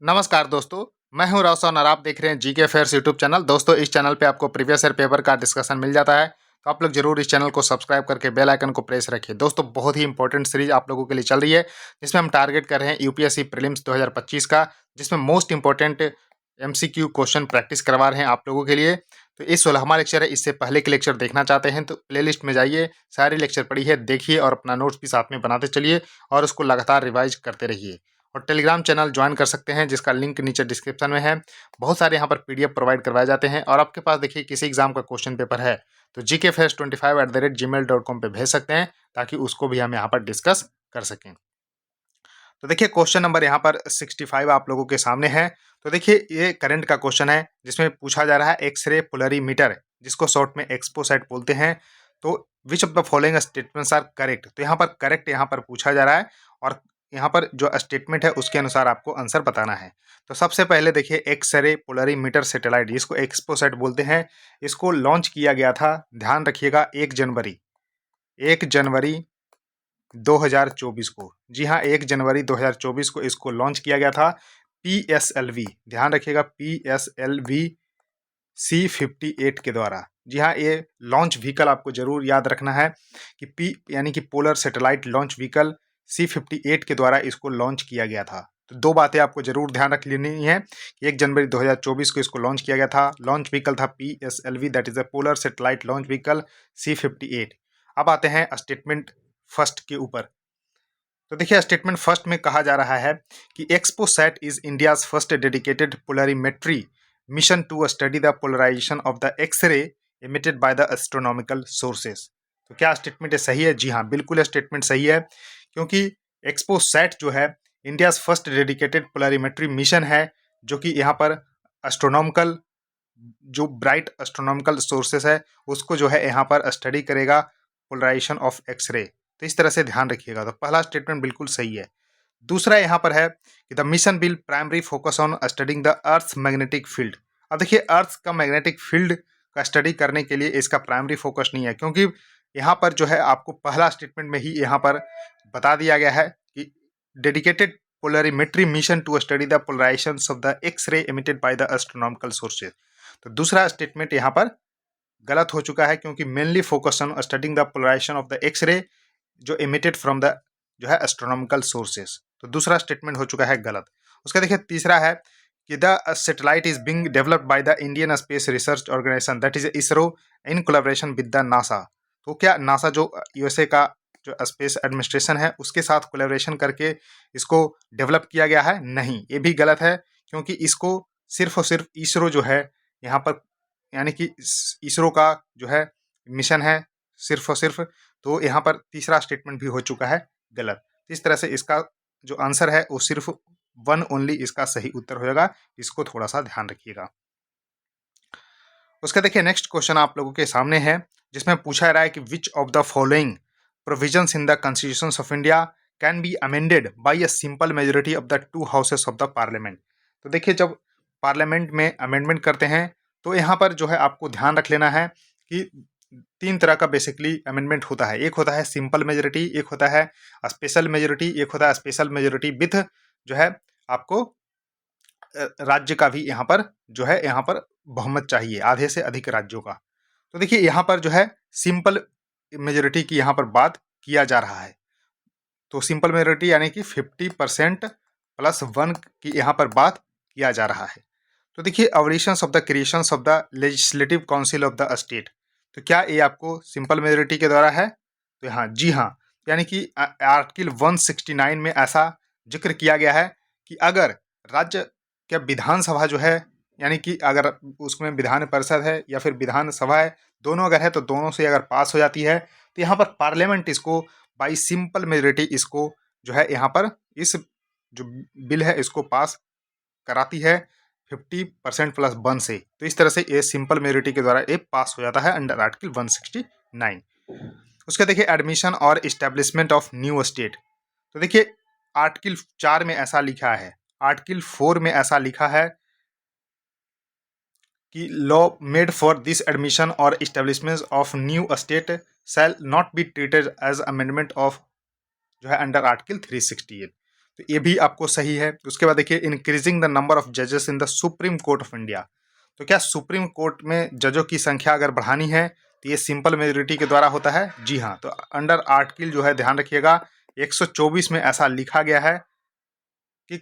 नमस्कार दोस्तों, मैं हूं रोशन और आप देख रहे हैं जीके फेयर्स यूट्यूब चैनल। दोस्तों, इस चैनल पे आपको प्रीवियस ईयर पेपर का डिस्कशन मिल जाता है, तो आप लोग जरूर इस चैनल को सब्सक्राइब करके बेल आइकन को प्रेस रखिए। दोस्तों, बहुत ही इंपॉर्टेंट सीरीज आप लोगों के लिए चल रही है, जिसमें हम टारगेट कर रहे हैं यूपीएससी प्रीलिम्स 2025 का, जिसमें most important MCQ question practice करवा रहे हैं आप लोगों के लिए। तो ये 16वां लेक्चर है। इससे पहले के लेक्चर देखना चाहते हैं तो प्लेलिस्ट में जाइए, सारे लेक्चर पढ़िए, देखिए और अपना नोट्स भी साथ में बनाते चलिए और उसको लगातार रिवाइज करते रहिए। और टेलीग्राम चैनल ज्वाइन कर सकते हैं, जिसका लिंक नीचे डिस्क्रिप्शन में है। बहुत सारे यहाँ पर पीडीएफ प्रोवाइड करवाए जाते हैं और आपके पास देखिए किसी एग्जाम का क्वेश्चन पेपर है तो gkfest25@gmail.com पे भेज सकते हैं, ताकि उसको भी हम यहाँ पर डिस्कस कर सकें। तो देखिए क्वेश्चन नंबर यहाँ पर 65 आप लोगों के सामने है। तो देखिए ये करंट का क्वेश्चन है, जिसमें पूछा जा रहा है एक्सरे पोलरीमीटर, जिसको शॉर्ट में एक्सपोसेट बोलते हैं। तो which of the following statements are correct. तो यहाँ पर करेक्ट यहाँ पर पूछा जा रहा है और यहाँ पर जो स्टेटमेंट है उसके अनुसार आपको आंसर बताना है। तो सबसे पहले देखिए एक्सरे पोलरीमीटर सैटेलाइट, जिसको एक्सपोसेट बोलते हैं, इसको लॉन्च किया गया था, ध्यान रखिएगा, 1 जनवरी 2024 को। जी हाँ, 1 जनवरी 2024 को इसको लॉन्च किया गया था। PSLV, ध्यान रखिएगा, PSLV C58 के द्वारा। जी हाँ, ये लॉन्च व्हीकल आपको जरूर याद रखना है कि P यानी कि polar satellite launch vehicle C58 के द्वारा इसको लॉन्च किया गया था। तो दो बातें आपको जरूर ध्यान रख लेनी है कि 1 जनवरी 2024 को इसको लॉन्च किया गया था। लॉन्च व्हीकल था PSLV, that is a polar satellite launch vehicle C58। अब आते हैं स्टेटमेंट फर्स्ट के ऊपर। तो देखिए स्टेटमेंट फर्स्ट में कहा जा रहा है कि XPoSat is India's first dedicated polarimetry mission to study the polarisation of the x-ray emitted by the astronomical sources. तो क्या स्टेटमेंट है सही है? जी हाँ, बिल्कुल स्टेटमेंट सही है, क्योंकि एक्सपोसैट जो है India's first dedicated polarimetry mission है, जो कि यहाँ पर एस्ट्रोनॉमिकल जो ब्राइट एस्ट्रोनॉमिकल सोर्सेस है उसको जो है यहाँ पर स्टडी करेगा, पोलराइजेशन ऑफ एक्सरे। तो इस तरह से ध्यान रखिएगा। तो पहला स्टेटमेंट बिल्कुल सही है। दूसरा यहाँ पर है कि the mission will primary focus on studying the earth magnetic field. अब देखिए अर्थ का मैग्नेटिक फील्ड का स्टडी करने के लिए इसका प्राइमरी फोकस नहीं है, क्योंकि यहाँ पर जो है आपको पहला स्टेटमेंट में ही यहाँ पर बता दिया गया है कि dedicated polarimetry mission to study the polarisation of the x-ray emitted by the astronomical sources. तो दूसरा स्टेटमेंट यहाँ पर गलत हो चुका है, क्योंकि mainly focus on studying the polarisation of the x-ray जो इमिटेड फ्रॉम द जो है एस्ट्रोनॉमिकल सोर्सेस। तो दूसरा स्टेटमेंट हो चुका है गलत। उसका देखिए तीसरा है कि the satellite is being developed by the Indian Space Research Organisation, that is ISRO, in collaboration with the NASA. तो क्या नासा जो यूएसए का जो स्पेस एडमिनिस्ट्रेशन है उसके साथ कोलैबोरेशन करके इसको डेवलप किया गया है? नहीं, ये भी गलत है, क्योंकि इसको सिर्फ और सिर्फ इसरो जो है यहाँ पर, यानी कि इसरो का जो है मिशन है सिर्फ और सिर्फ। तो यहाँ पर तीसरा स्टेटमेंट भी हो चुका है गलत। इस तरह से इसका जो आंसर है वो सिर्फ वन ओनली इसका सही उत्तर होगा। इसको थोड़ा सा ध्यान रखिएगा। उसका देखिए नेक्स्ट क्वेश्चन आप लोगों के सामने है, जिसमें पूछा रहा है कि which of the following provisions in the constitution of India can be amended bye a simple majority of the two houses of the parliament. तो देखिए जब पार्लियामेंट में अमेंडमेंट करते हैं तो यहाँ पर जो है आपको ध्यान रख लेना है कि तीन तरह का बेसिकली अमेंडमेंट होता है। एक होता है सिंपल मेजोरिटी, एक होता है स्पेशल मेजोरिटी, एक होता है स्पेशल मेजोरिटी विथ जो है आपको राज्य का भी यहाँ पर जो है यहाँ पर बहुमत चाहिए, आधे से अधिक राज्यों का। तो देखिए यहाँ पर जो है सिंपल मेजोरिटी की यहाँ पर बात किया जा रहा है। तो सिंपल मेजोरिटी यानी कि 50% प्लस 1 की यहाँ पर बात किया जा रहा है। तो देखिए abolitions of the creations of the legislative council of the state, तो क्या ये आपको सिंपल मेजोरिटी के द्वारा है? तो हाँ, जी हाँ, यानी कि आर्टिकल 169 में ऐसा जिक्र किया गया है कि अगर राज्य के विधानसभा जो है, यानी कि अगर उसमें विधान परिषद है या फिर विधानसभा है, दोनों अगर है तो दोनों से अगर पास हो जाती है तो यहाँ पर पार्लियामेंट इसको बाई सिंपल मेजोरिटी इसको जो है यहाँ पर इस जो बिल है इसको पास कराती है 50% प्लस 1 से। तो इस तरह से ये सिंपल मेजोरिटी के द्वारा ये पास हो जाता है अंडर आर्टिकल 169। उसके देखिए एडमिशन और इस्टेब्लिशमेंट ऑफ न्यू स्टेट। तो देखिए आर्टिकल 4 में ऐसा लिखा है, आर्टिकल 4 में ऐसा लिखा है कि law made for this admission और establishment of new state shall not be treated as amendment of जो है अंडर आर्टिकल 368। तो ये भी आपको सही है। उसके बाद देखिए इंक्रीजिंग द नंबर ऑफ जजेस in the supreme court of India. तो क्या सुप्रीम कोर्ट में जजों की संख्या अगर बढ़ानी है तो ये सिंपल मेजोरिटी के द्वारा होता है? जी हाँ। तो अंडर आर्टिकल जो है ध्यान रखिएगा 124 में ऐसा लिखा गया है कि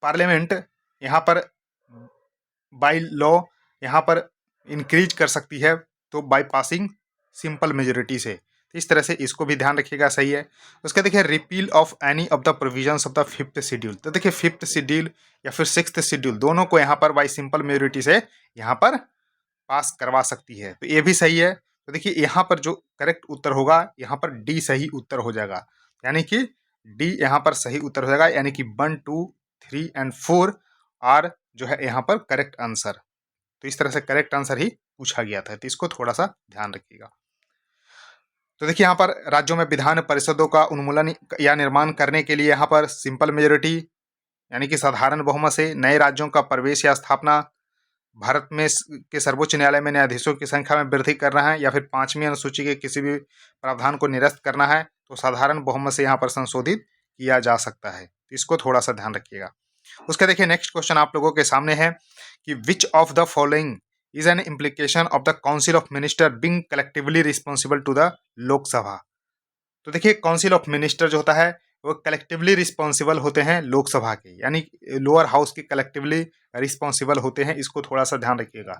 पार्लियामेंट यहाँ पर बाय लॉ यहाँ पर इंक्रीज कर सकती है तो बाय पासिंग सिंपल मेजोरिटी से। तो इस तरह से इसको भी ध्यान रखिएगा, सही है। उसके देखिए repeal of any of the provisions of the 5th schedule. तो देखिए 5th शेड्यूल या फिर 6th शेड्यूल दोनों को यहाँ पर बाय सिंपल मेजोरिटी से यहाँ पर पास करवा सकती है। तो ये भी सही है। तो देखिए यहाँ पर जो करेक्ट उत्तर होगा यहाँ पर डी सही उत्तर हो जाएगा, यानी कि डी यहाँ पर सही उत्तर हो जाएगा, यानी कि 1, 2, 3 एंड 4 आर जो है यहाँ पर करेक्ट आंसर। तो इस तरह से करेक्ट आंसर ही पूछा गया था, तो इसको थोड़ा सा ध्यान रखिएगा। तो देखिए यहाँ पर राज्यों में विधान परिषदों का उन्मूलन या निर्माण करने के लिए यहाँ पर सिंपल मेजोरिटी यानी कि साधारण बहुमत से नए राज्यों का प्रवेश या स्थापना, भारत में के सर्वोच्च न्यायालय में न्यायाधीशों की संख्या में वृद्धि करना है, या फिर 5वीं अनुसूची के किसी भी प्रावधान को निरस्त करना है, तो साधारण बहुमत से यहाँ पर संशोधित किया जा सकता है। तो इसको थोड़ा सा ध्यान रखिएगा। उसका देखिए नेक्स्ट क्वेश्चन आप लोगों के सामने है कि which of the following is an implication of the council of minister being collectively responsible to the Lok Sabha. तो देखिए काउंसिल ऑफ मिनिस्टर जो होता है वो कलेक्टिवली रिस्पॉन्सिबल होते हैं लोकसभा के, यानी लोअर हाउस के कलेक्टिवली रिस्पॉन्सिबल होते हैं। इसको थोड़ा सा ध्यान रखिएगा।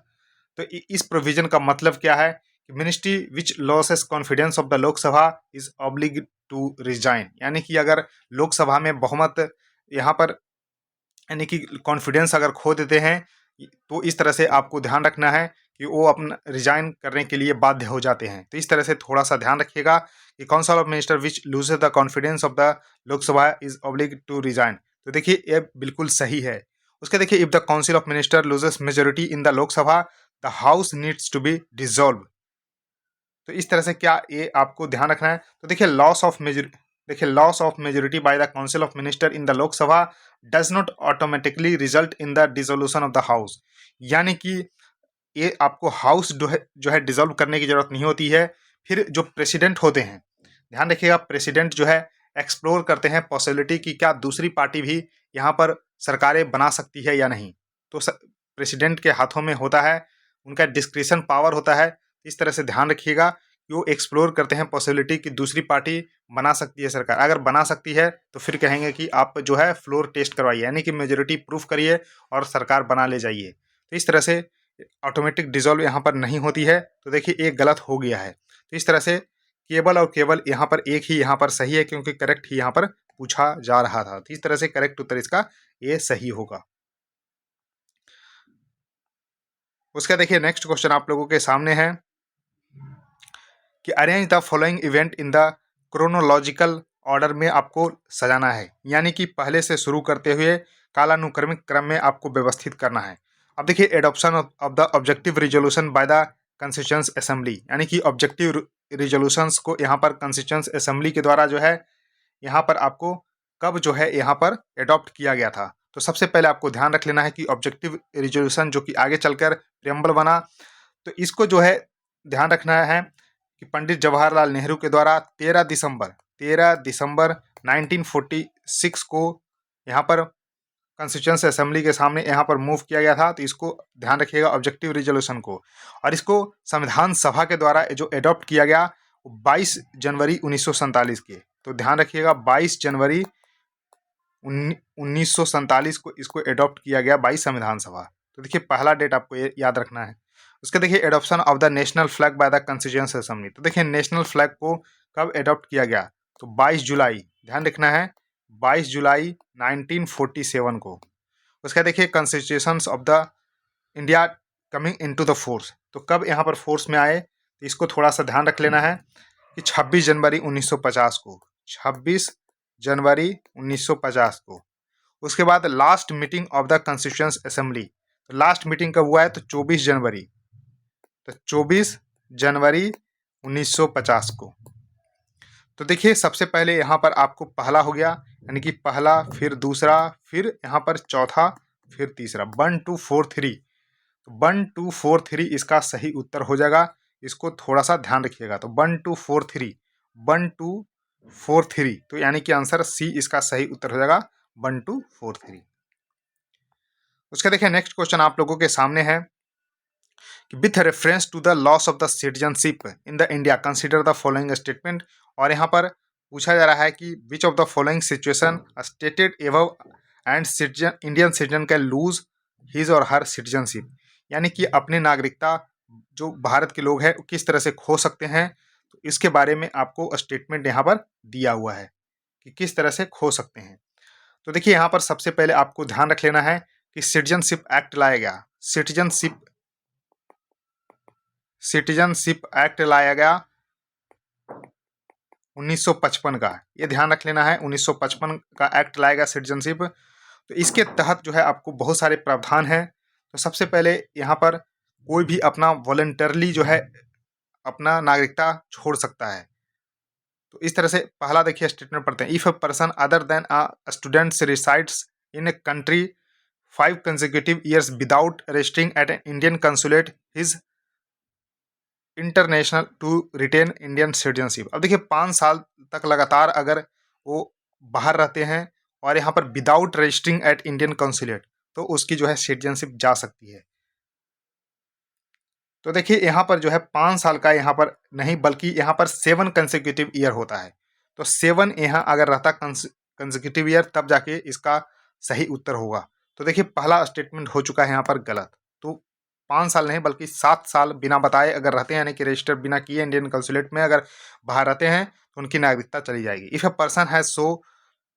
तो इस प्रोविजन का मतलब क्या है कि ministry which losses confidence of the Lok Sabha is oblige to resign, यानी कि अगर लोकसभा में बहुमत यहाँ पर यानी कि कॉन्फिडेंस अगर खो देते हैं तो इस तरह से आपको ध्यान रखना है कि वो अपना रिजाइन करने के लिए बाध्य हो जाते हैं। तो इस तरह से थोड़ा सा ध्यान रखिएगा कि council of minister which loses the confidence of the Lok Sabha is oblige to resign. तो देखिए ये बिल्कुल सही है। उसके देखिए if the council of minister loses majority in the Lok Sabha the house needs to be dissolve. तो इस तरह से क्या ये आपको ध्यान रखना है। तो देखिए loss of majority by the council of minister in the Lok Sabha does not automatically result in the dissolution of the house, यानी कि ये आपको हाउस जो है डिसॉल्व करने की जरूरत नहीं होती है। फिर जो प्रेसिडेंट होते हैं, ध्यान रखिएगा, प्रेसिडेंट जो है एक्सप्लोर करते हैं पॉसिबिलिटी की क्या दूसरी पार्टी भी यहाँ पर सरकारें बना सकती है या नहीं। तो प्रेसिडेंट के हाथों में होता है, उनका डिस्क्रिशन पावर होता है। इस तरह से ध्यान रखिएगा कि वो एक्सप्लोर करते हैं पॉसिबिलिटी कि दूसरी पार्टी बना सकती है सरकार। अगर बना सकती है तो फिर कहेंगे कि आप जो है फ्लोर टेस्ट करवाइए, यानी कि मेजोरिटी प्रूफ करिए और सरकार बना ले जाइए। तो इस तरह से ऑटोमेटिक डिसॉल्व यहाँ पर नहीं होती है। तो देखिए एक गलत हो गया है। तो इस तरह से केवल और केवल यहाँ पर एक ही यहाँ पर सही है, क्योंकि करेक्ट ही यहाँ पर पूछा जा रहा था। तो इस तरह से करेक्ट उत्तर इसका ये सही होगा। उसका देखिए नेक्स्ट क्वेश्चन आप लोगों के सामने है कि arrange the following event in the chronological order में आपको सजाना है, यानी कि पहले से शुरू करते हुए कालानुक्रमिक क्रम में आपको व्यवस्थित करना है। अब देखिए adoption of the objective resolution by the constituent assembly, यानी कि ऑब्जेक्टिव रिजोल्यूशंस को यहाँ पर कंस्टिट्यूएंट असेंबली के द्वारा जो है यहाँ पर आपको कब जो है यहाँ पर एडॉप्ट किया गया था। तो सबसे पहले आपको ध्यान रख लेना है कि ऑब्जेक्टिव रिजोल्यूशन जो कि आगे चलकर प्रियम्बल बना, तो इसको जो है ध्यान रखना है कि पंडित जवाहरलाल नेहरू के द्वारा 13 दिसंबर 1946 को यहाँ पर कॉन्स्टिट्यूएंट असेंबली के सामने यहाँ पर मूव किया गया था। तो इसको ध्यान रखिएगा ऑब्जेक्टिव रिजोल्यूशन को, और इसको संविधान सभा के द्वारा जो एडॉप्ट किया गया 22 जनवरी 1947 के। तो ध्यान रखिएगा 22 जनवरी 1947 को इसको एडॉप्ट किया गया 22 संविधान सभा। तो देखिए पहला डेट आपको ये याद रखना है। उसके देखिए adoption of the national flag by the constituent assembly. तो देखिए नेशनल फ्लैग को कब एडॉप्ट किया गया, तो 22 जुलाई, ध्यान रखना है 22 जुलाई 1947 को। उसका देखिए constitutions of the India coming into the force, तो कब यहाँ पर फोर्स में आए, तो इसको थोड़ा सा ध्यान रख लेना है कि 26 जनवरी 1950 को, 26 जनवरी 1950 को। उसके बाद last meeting of the constituent assembly, तो लास्ट मीटिंग कब हुआ है, तो 24 जनवरी, तो 24 जनवरी 1950 को। तो देखिए सबसे पहले यहाँ पर आपको पहला हो गया, यानी कि पहला, फिर दूसरा, फिर यहाँ पर चौथा, फिर तीसरा, 1 2 4 3। तो 1 2 4 3 इसका सही उत्तर हो जाएगा। इसको थोड़ा सा ध्यान रखिएगा। तो 1 2 4 3, 1 2 4 3, तो यानी कि आंसर सी इसका सही उत्तर हो जाएगा 1243। उसका देखिए नेक्स्ट क्वेश्चन आप लोगों के सामने है कि with reference to the loss of the citizenship in the India consider the following statement. और यहाँ पर पूछा जा रहा है कि which of the following situation stated above and citizen Indian citizen can lose his or her citizenship, यानी कि अपनी नागरिकता जो भारत के लोग हैं किस तरह से खो सकते हैं। तो इसके बारे में आपको स्टेटमेंट यहाँ पर दिया हुआ है कि किस तरह से खो सकते हैं। तो देखिए यहाँ पर सबसे पहले आपको ध्यान रख लेना है कि सिटीजनशिप एक्ट लाया गया, सिटीजनशिप एक्ट लाया गया 1955 का, ये ध्यान रख लेना है। 1955 का एक्ट लाया गया सिटीजनशिप। तो इसके तहत जो है आपको बहुत सारे प्रावधान हैं। तो सबसे पहले यहाँ पर कोई भी अपना वॉलंटरली जो है अपना नागरिकता छोड़ सकता है। तो इस तरह से पहला देखिए स्टेटमेंट पढ़ते हैं। If a person other than a student resides in a country 5 consecutive years without registering at an Indian consulate his international to retain Indian citizenship. अब देखिए 5 साल तक लगातार अगर वो बाहर रहते हैं और यहाँ पर without registering at Indian consulate, तो उसकी जो है सिटीजनशिप जा सकती है। तो देखिए यहाँ पर जो है 5 साल का यहाँ पर नहीं बल्कि यहाँ पर 7 कंसेक्यूटिव ईयर होता है। तो 7 यहाँ अगर रहता कंसेक्यूटिव ईयर तब जाके इसका सही उत्तर होगा। तो देखिए पहला स्टेटमेंट हो चुका है यहाँ पर गलत। तो 5 साल नहीं बल्कि 7 साल बिना बताए अगर रहते हैं, यानी कि रजिस्टर बिना किए इंडियन कंसुलेट में अगर बाहर रहते हैं तो उनकी नागरिकता चली जाएगी। If a person has so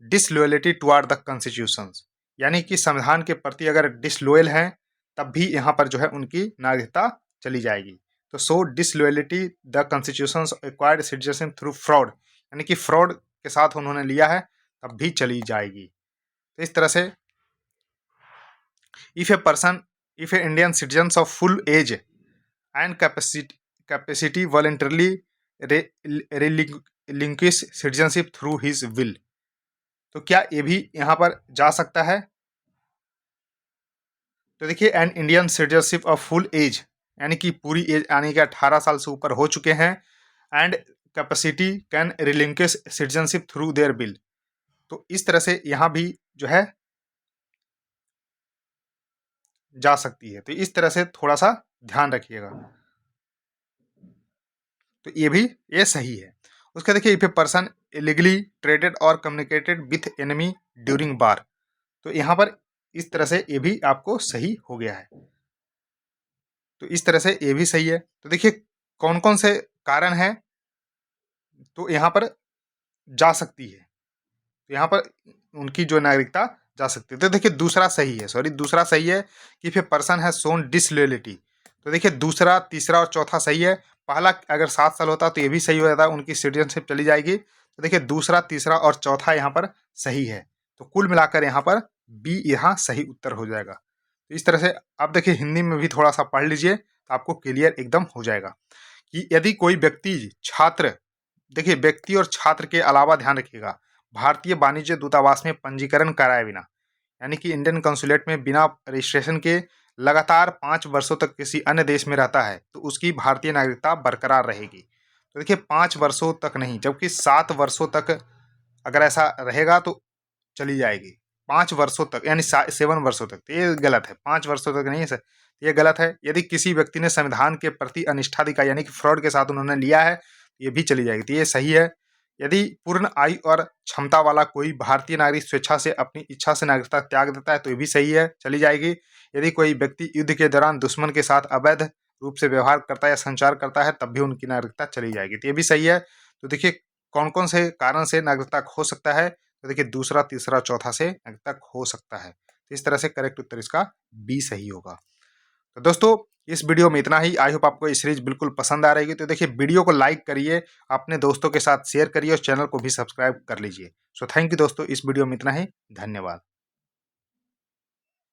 disloyalty toward the constitution, यानी कि संविधान के प्रति अगर डिसलॉयल हैं तब भी यहाँ पर जो है उनकी नागरिकता चली जाएगी। तो so disloyalty the constitution acquired citizenship through fraud, यानी कि फ्रॉड के साथ उन्होंने लिया है तब भी चली जाएगी। तो इस तरह से if a Indian citizens of full age and capacity voluntarily relinquish citizenship through his will, तो क्या ये भी यहाँ पर जा सकता है। तो देखिए an Indian citizenship of full age, यानी कि पूरी एज यानी कि 18 साल से ऊपर हो चुके हैं, and capacity can relinquish citizenship through their bill, तो इस तरह से यहाँ भी जो है जा सकती है। तो इस तरह से थोड़ा सा ध्यान रखिएगा। तो ये सही है। उसका देखिए if a person illegally traded और कम्युनिकेटेड विथ एनिमी ड्यूरिंग वार, तो यहाँ पर इस तरह से ये भी आपको सही हो गया है। तो इस तरह से ये भी सही है। तो देखिए कौन कौन से कारण हैं तो यहाँ पर जा सकती है, तो यहाँ पर उनकी जो नागरिकता जा सकती है। तो देखिए दूसरा सही है कि फिर पर्सन है सोन डिसलॉयलिटी। तो देखिए दूसरा, तीसरा और चौथा सही है। पहला अगर 7 साल होता तो ये भी सही हो जाता, उनकी सिटीजनशिप चली जाएगी। तो देखिए दूसरा, तीसरा और चौथा यहाँ पर सही है। तो कुल मिलाकर यहाँ पर बी यहाँ सही उत्तर हो जाएगा। तो इस तरह से आप देखिए हिंदी में भी थोड़ा सा पढ़ लीजिए तो आपको क्लियर एकदम हो जाएगा कि यदि कोई व्यक्ति छात्र, देखिए व्यक्ति और छात्र के अलावा ध्यान रखिएगा, भारतीय वाणिज्य दूतावास में पंजीकरण कराए बिना, यानी कि इंडियन कंसुलेट में बिना रजिस्ट्रेशन के लगातार 5 वर्षों तक किसी अन्य देश में रहता है तो उसकी भारतीय नागरिकता बरकरार रहेगी। तो देखिए 5 वर्षों तक नहीं, जबकि 7 वर्षों तक अगर ऐसा रहेगा तो चली जाएगी। 5 वर्षों तक यानी 7 वर्षों तक, तो ये गलत है। 5 वर्षों तक नहीं है सर, ये गलत है। यदि किसी व्यक्ति ने संविधान के प्रति अनिष्ठा दिखाई, यानी कि फ्रॉड के साथ उन्होंने लिया है, ये भी चली जाएगी। तो ये सही है। यदि पूर्ण आयु और क्षमता वाला कोई भारतीय नागरिक स्वेच्छा से अपनी इच्छा से नागरिकता त्याग देता है तो ये भी सही है, चली जाएगी। यदि कोई व्यक्ति युद्ध के दौरान दुश्मन के साथ अवैध रूप से व्यवहार करता है या संचार करता है तब भी उनकी नागरिकता चली जाएगी, तो ये भी सही है। तो देखिए कौन कौन से कारण से नागरिकता खो सकता है, तो देखिए दूसरा, तीसरा, चौथा से नागरिकता खो सकता है। तो इस तरह से करेक्ट उत्तर इसका बी सही होगा। तो दोस्तों इस वीडियो में इतना ही। आई होप आपको ये सीरीज बिल्कुल पसंद आ रहेगी। तो देखिए वीडियो को लाइक करिए, अपने दोस्तों के साथ शेयर करिए और चैनल को भी सब्सक्राइब कर लीजिए। सो थैंक यू दोस्तों, इस वीडियो में इतना ही। धन्यवाद।